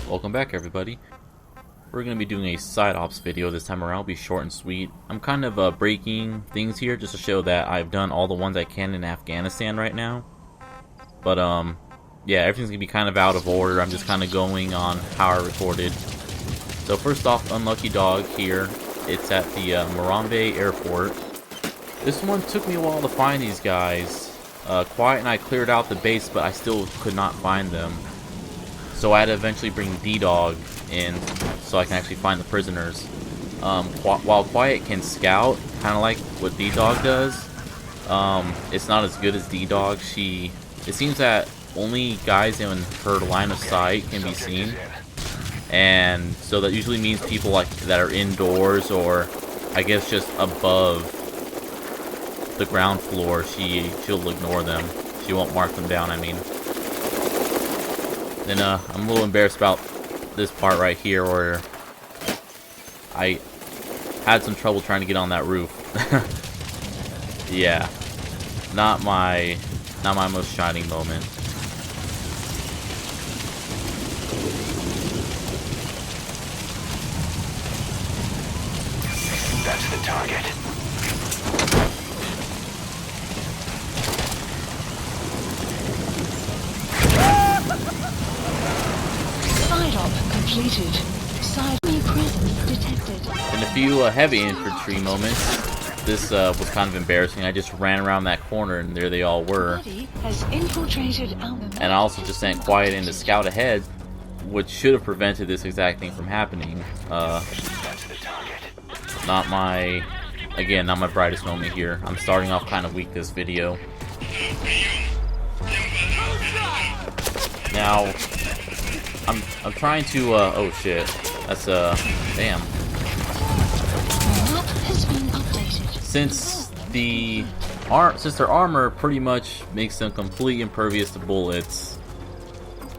Welcome back, everybody. We're going to be doing a side ops video this time around. It'll be short and sweet. I'm kind of breaking things here just to show that I've done all the ones I can in Afghanistan right now. But yeah, everything's going to be kind of out of order. I'm just kind of going on how I recorded. So first off, Unlucky Dog here. It's at the Morambe Airport. This one took me a while to find these guys. Quiet and I cleared out the base, but I still could not find them. So I had to eventually bring D-Dog in so I can actually find the prisoners. While Quiet can scout, kind of like what D-Dog does, it's not as good as D-Dog. It seems that only guys in her line of sight can be seen, and so that usually means people like that are indoors or I guess just above the ground floor. She'll ignore them. She won't mark them down, I mean. Then I'm a little embarrassed about this part right here where I had some trouble trying to get on that roof. Yeah, not my most shining moment. That's the target. Completed. Side presence detected. In a few heavy infantry moments, this was kind of embarrassing. I just ran around that corner and there they all were. Has infiltrated and I also just sent Quiet in to scout ahead, which should have prevented this exact thing from happening. Not my brightest moment here. I'm starting off kind of weak this video. Now, I'm trying to, oh shit, that's, damn. Since their armor pretty much makes them completely impervious to bullets,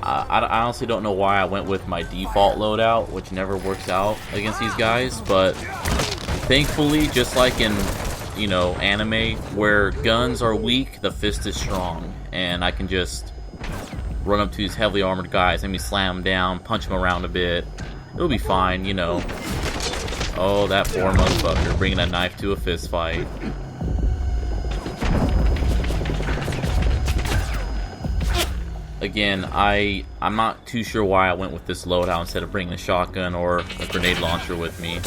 I honestly don't know why I went with my default loadout, which never works out against these guys, but thankfully, just like in, you know, anime, where guns are weak, the fist is strong, and I can just run up to these heavily armored guys, maybe slam them down, punch them around a bit. It'll be fine, you know. Oh, that poor motherfucker, bringing a knife to a fist fight. Again, I'm not too sure why I went with this loadout instead of bringing a shotgun or a grenade launcher with me.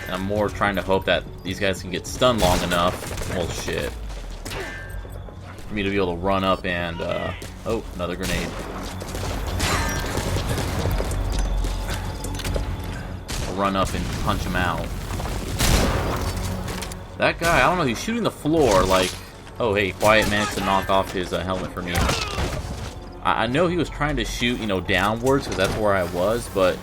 And I'm more trying to hope that these guys can get stunned long enough. Well, shit. For me to be able to run up and, oh, another grenade. I'll run up and punch him out. That guy, I don't know, he's shooting the floor like, oh, hey, Quiet managed to knock off his helmet for me. I know he was trying to shoot, you know, downwards, because that's where I was, but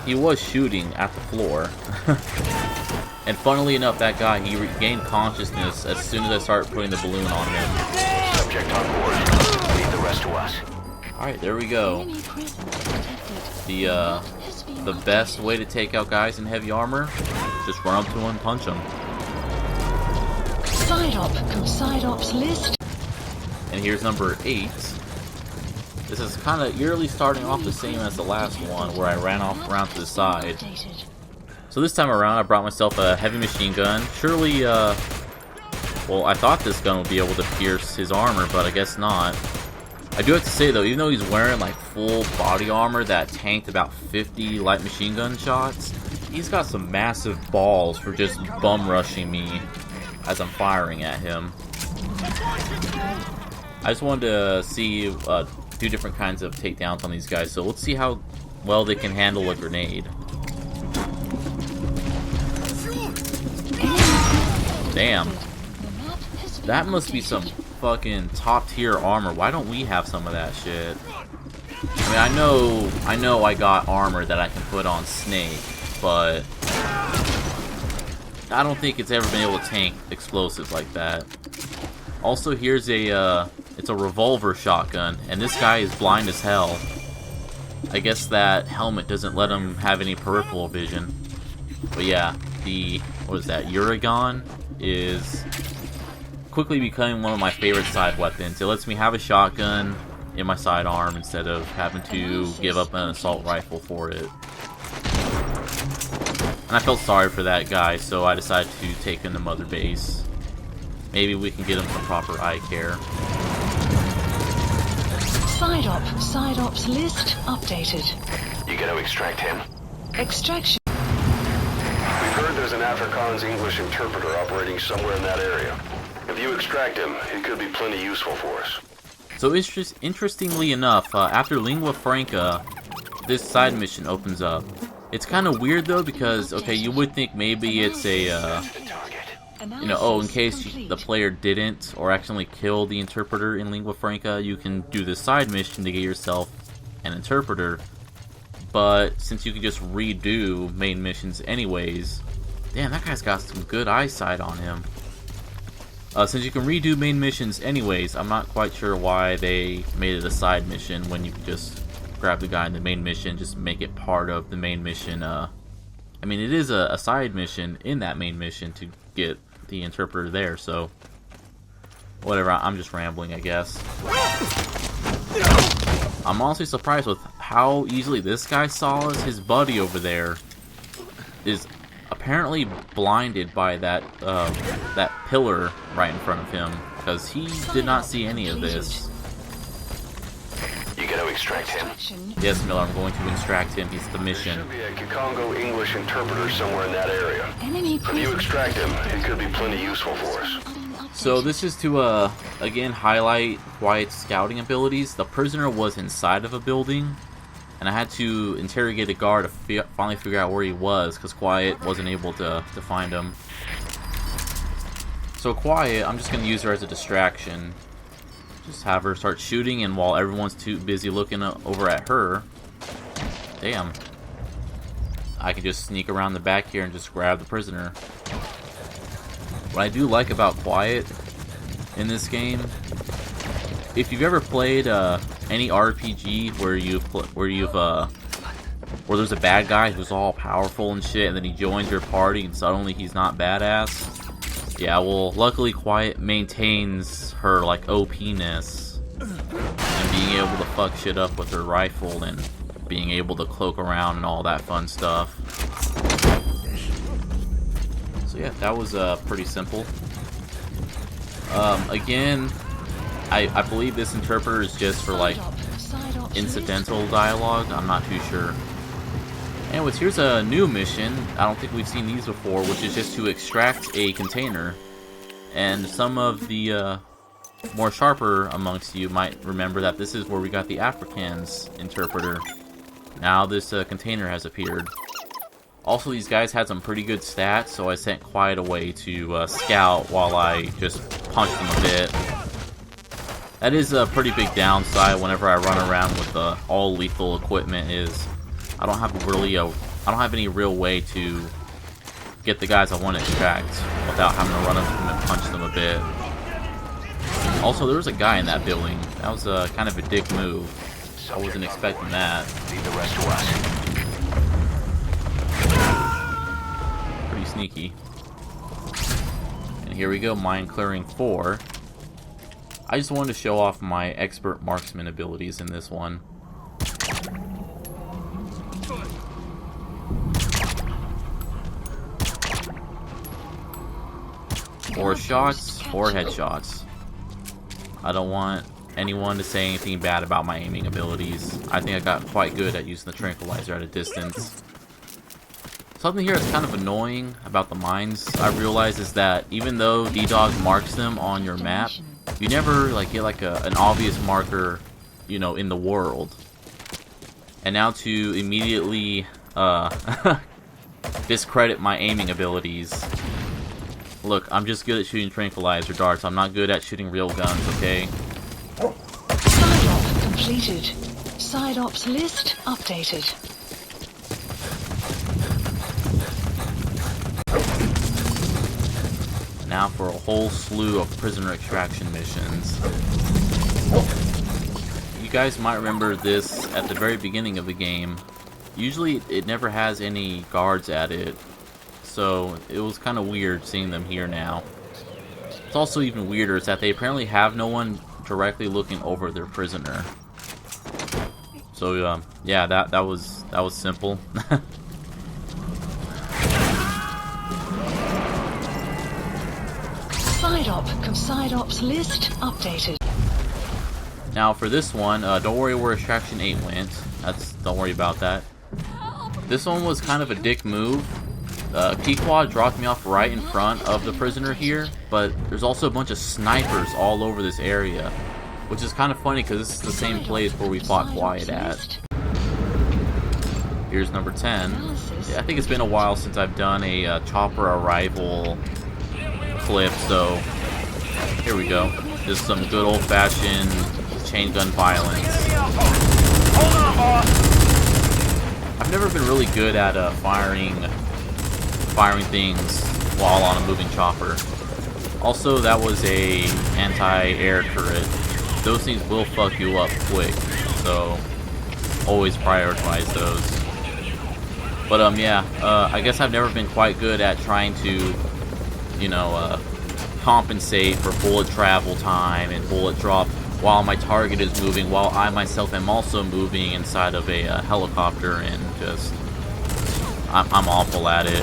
he was shooting at the floor. And funnily enough, that guy, he regained consciousness as soon as I started putting the balloon on him. Subject on board. Leave the rest to us. Alright, there we go. The best way to take out guys in heavy armor, just run up to them and punch them. Side ops list. And here's number 8. This is kind of eerily starting off the same as the last one, where I ran off around to the side. So this time around, I brought myself a heavy machine gun. Surely, well, I thought this gun would be able to pierce his armor, but I guess not. I do have to say, though, even though he's wearing, like, full body armor that tanked about 50 light machine gun shots, he's got some massive balls for just bum rushing me as I'm firing at him. I just wanted to see 2 different kinds of takedowns on these guys, so let's see how well they can handle a grenade. Damn. That must be some fucking top tier armor. Why don't we have some of that shit? I mean, I know I got armor that I can put on Snake, but I don't think it's ever been able to tank explosives like that. Also, here's it's a revolver shotgun, and this guy is blind as hell. I guess that helmet doesn't let him have any peripheral vision. But yeah, the, what is that, Uragan is quickly becoming one of my favorite side weapons. It lets me have a shotgun in my sidearm instead of having to give up an assault rifle for it. And I felt sorry for that guy, so I decided to take him to Mother Base. Maybe we can get him some proper eye care. Side ops list updated. You gonna extract him? Extraction. We've heard there's an Afrikaans English interpreter operating somewhere in that area. If you extract him, he could be plenty useful for us. So interestingly enough, after Lingua Franca, this side mission opens up. It's kind of weird though, because okay, you would think maybe it's a you know, oh, in case the player didn't or accidentally kill the interpreter in Lingua Franca, you can do this side mission to get yourself an interpreter. But since you can just redo main missions anyways, damn, that guy's got some good eyesight on him. Since you can redo main missions anyways, I'm not quite sure why they made it a side mission when you can just grab the guy in the main mission, just make it part of the main mission. I mean, it is a side mission in that main mission to get the interpreter there, so whatever, I'm just rambling, I guess. I'm honestly surprised with how easily this guy saw us. His buddy over there is apparently blinded by that that pillar right in front of him, because he did not see any of this. You gonna extract him? Yes, Miller, I'm going to extract him. He's the mission. There should be a Kikongo English interpreter somewhere in that area. Enemy If you extract him, he could be plenty useful for us. So this is to again highlight Quiet's scouting abilities. The prisoner was inside of a building, and I had to interrogate a guard to finally figure out where he was, because Quiet wasn't able to find him. So Quiet, I'm just going to use her as a distraction. Just have her start shooting, and while everyone's too busy looking over at her, damn, I can just sneak around the back here and just grab the prisoner. What I do like about Quiet in this game, if you've ever played any RPG where there's a bad guy who's all powerful and shit, and then he joins your party and suddenly he's not badass. Yeah, well, luckily Quiet maintains her like OP-ness and being able to fuck shit up with her rifle and being able to cloak around and all that fun stuff. So yeah, that was pretty simple. Again, I believe this interpreter is just for like incidental dialogue. I'm not too sure. Anyways, here's a new mission. I don't think we've seen these before, which is just to extract a container. And some of the more sharper amongst you might remember that this is where we got the Afrikaans interpreter. Now this container has appeared. Also, these guys had some pretty good stats, so I sent Quiet away to scout while I just punched them a bit. That is a pretty big downside whenever I run around with the all lethal equipment, is I don't have any real way to get the guys I want to extract without having to run up to them and punch them a bit. Also, there was a guy in that building. That was kind of a dick move. I wasn't expecting that. Leave the rest to us. Pretty sneaky. And here we go, mine clearing 4. I just wanted to show off my expert marksman abilities in this one. 4 shots, 4 headshots. I don't want anyone to say anything bad about my aiming abilities. I think I got quite good at using the tranquilizer at a distance. Something here that's kind of annoying about the mines, I realize, is that even though D-Dog marks them on your map, you never like get like an obvious marker, you know, in the world. And now to immediately discredit my aiming abilities. Look, I'm just good at shooting tranquilizer darts. I'm not good at shooting real guns, okay? Side op completed. Side ops list updated. Now for a whole slew of prisoner extraction missions. You guys might remember this at the very beginning of the game. Usually it never has any guards at it, so it was kind of weird seeing them here now. what's also even weirder is that they apparently have no one directly looking over their prisoner. So yeah, that was simple. Side ops list updated. Now for this one, don't worry where Extraction 8 went. Don't worry about that. This one was kind of a dick move. Pequod dropped me off right in front of the prisoner here, but there's also a bunch of snipers all over this area, which is kind of funny because this is the same place where we fought Quiet at. Here's number 10. Yeah, I think it's been a while since I've done a chopper arrival clip, so here we go. Just some good old-fashioned chain gun violence. I've never been really good at firing things while on a moving chopper. Also, that was a anti-air turret. Those things will fuck you up quick, so always prioritize those. But yeah, I guess I've never been quite good at trying to, you know, compensate for bullet travel time and bullet drop while my target is moving, while I myself am also moving inside of a helicopter, and just I'm awful at it.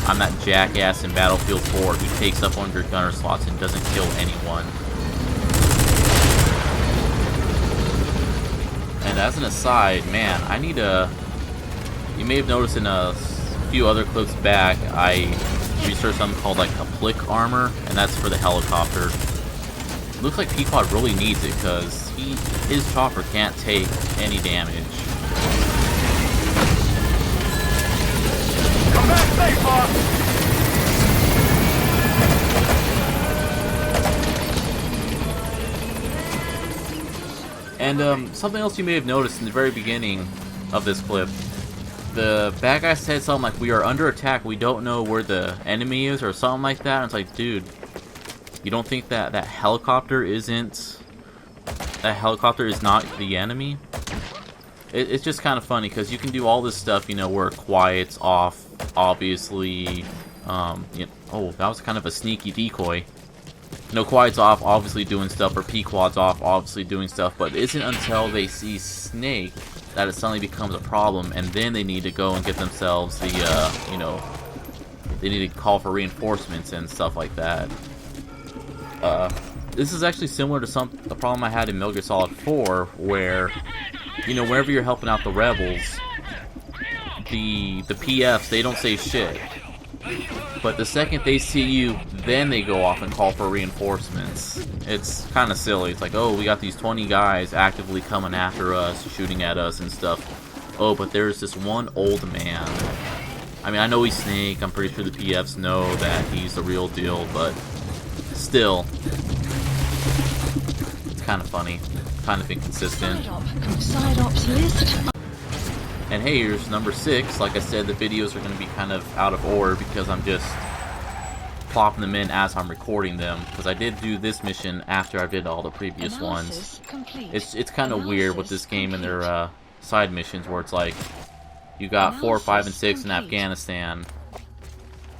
I'm that jackass in Battlefield 4 who takes up 100 gunner slots and doesn't kill anyone. And as an aside, man, I need a... You may have noticed in a few other clips back, I researched something called like a plick armor, and that's for the helicopter. Looks like Pequod really needs it because his chopper can't take any damage. Come back safe, boss! And something else you may have noticed in the very beginning of this clip. The bad guy said something like, "We are under attack, we don't know where the enemy is," or something like that. And it's like, dude, you don't think that that helicopter is not the enemy? It's just kind of funny because you can do all this stuff, you know, where Quiet's off, obviously. You know, oh, that was kind of a sneaky decoy. No, Quiet's off, obviously doing stuff, or Pequod's off, obviously doing stuff, but it isn't until they see Snake that it suddenly becomes a problem, and then they need to go and get themselves the, you know, they need to call for reinforcements and stuff like that. This is actually similar to the problem I had in Metal Gear Solid 4, where, you know, whenever you're helping out the rebels, the PFs, they don't say shit. But the second they see you, then they go off and call for reinforcements. It's kind of silly. It's like, oh, we got these 20 guys actively coming after us, shooting at us and stuff. Oh, but there's this one old man. I mean, I know he's Snake. I'm pretty sure the PFs know that he's the real deal, but still, it's kind of funny, kind of inconsistent. Side ops list. And hey, here's number 6. Like I said, the videos are going to be kind of out of order because I'm just plopping them in as I'm recording them. Because I did do this mission after I did all the previous ones. It's kind of weird with this game and their side missions where it's like you got 4, 5, and 6 in Afghanistan,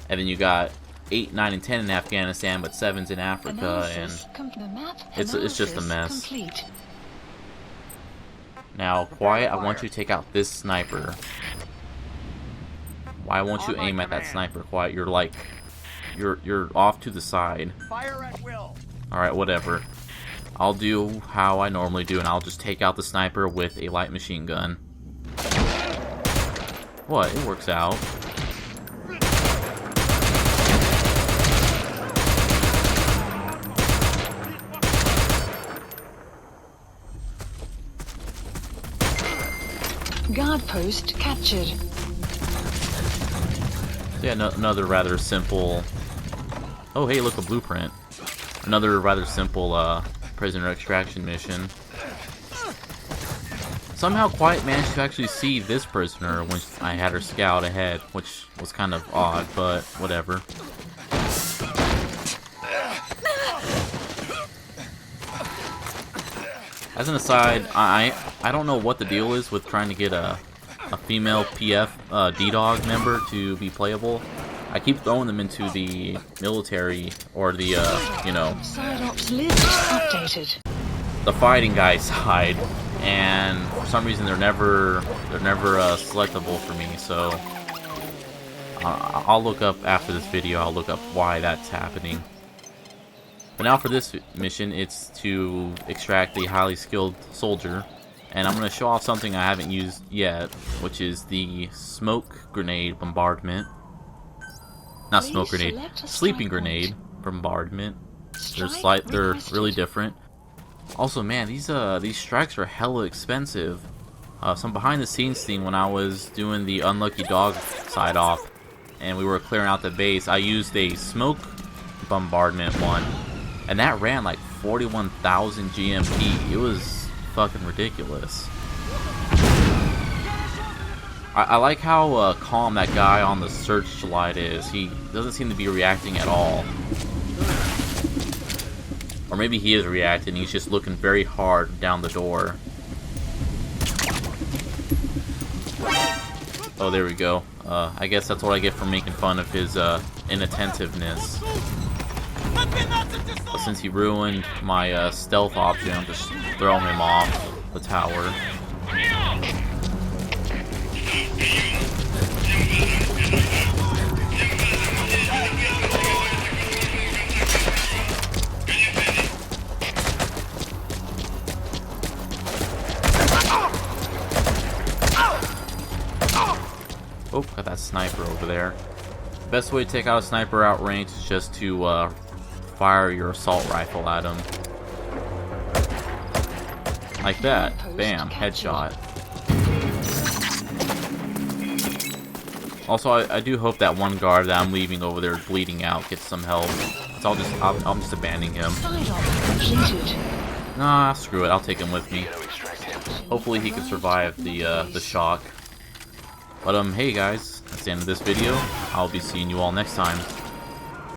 and then you got 8, 9, and 10 in Afghanistan, but 7's in Africa, and it's just a mess. Complete. Now, Quiet, I want you to take out this sniper. Why won't you aim at that sniper, Quiet? You're like, you're off to the side. Fire at will. Alright, whatever. I'll do how I normally do, and I'll just take out the sniper with a light machine gun. What? It works out. Guard post captured. Yeah, another rather simple... Oh, hey, look, a blueprint. Another rather simple prisoner extraction mission. Somehow Quiet managed to actually see this prisoner when I had her scout ahead, which was kind of odd, but whatever. As an aside, I don't know what the deal is with trying to get a female PF D-Dog member to be playable. I keep throwing them into the military or the, you know, Side ops list updated. the fighting guy side, and for some reason they're never selectable for me. So I'll look up after this video. I'll look up why that's happening. But now for this mission, it's to extract the highly skilled soldier, and I'm going to show off something I haven't used yet, which is the smoke grenade bombardment. Not smoke grenade, sleeping grenade bombardment. They're really different. Also, man, these strikes are hella expensive. Some behind the scenes thing, when I was doing the unlucky dog side off and we were clearing out the base, I used a smoke bombardment one, and that ran like 41,000 GMP. It was fucking ridiculous. I like how calm that guy on the searchlight is. He doesn't seem to be reacting at all. Or maybe he is reacting, he's just looking very hard down the door. Oh, there we go. I guess that's what I get for making fun of his inattentiveness. But since he ruined my stealth option, I'm just throwing him off the tower. Oh, got that sniper over there. The best way to take out a sniper outrange is just to fire your assault rifle at him. Like that. Bam, headshot. Also, I do hope that one guard that I'm leaving over there bleeding out gets some help. So I'm just abandoning him. Nah, screw it. I'll take him with me. Hopefully he can survive the shock. But hey guys, that's the end of this video. I'll be seeing you all next time.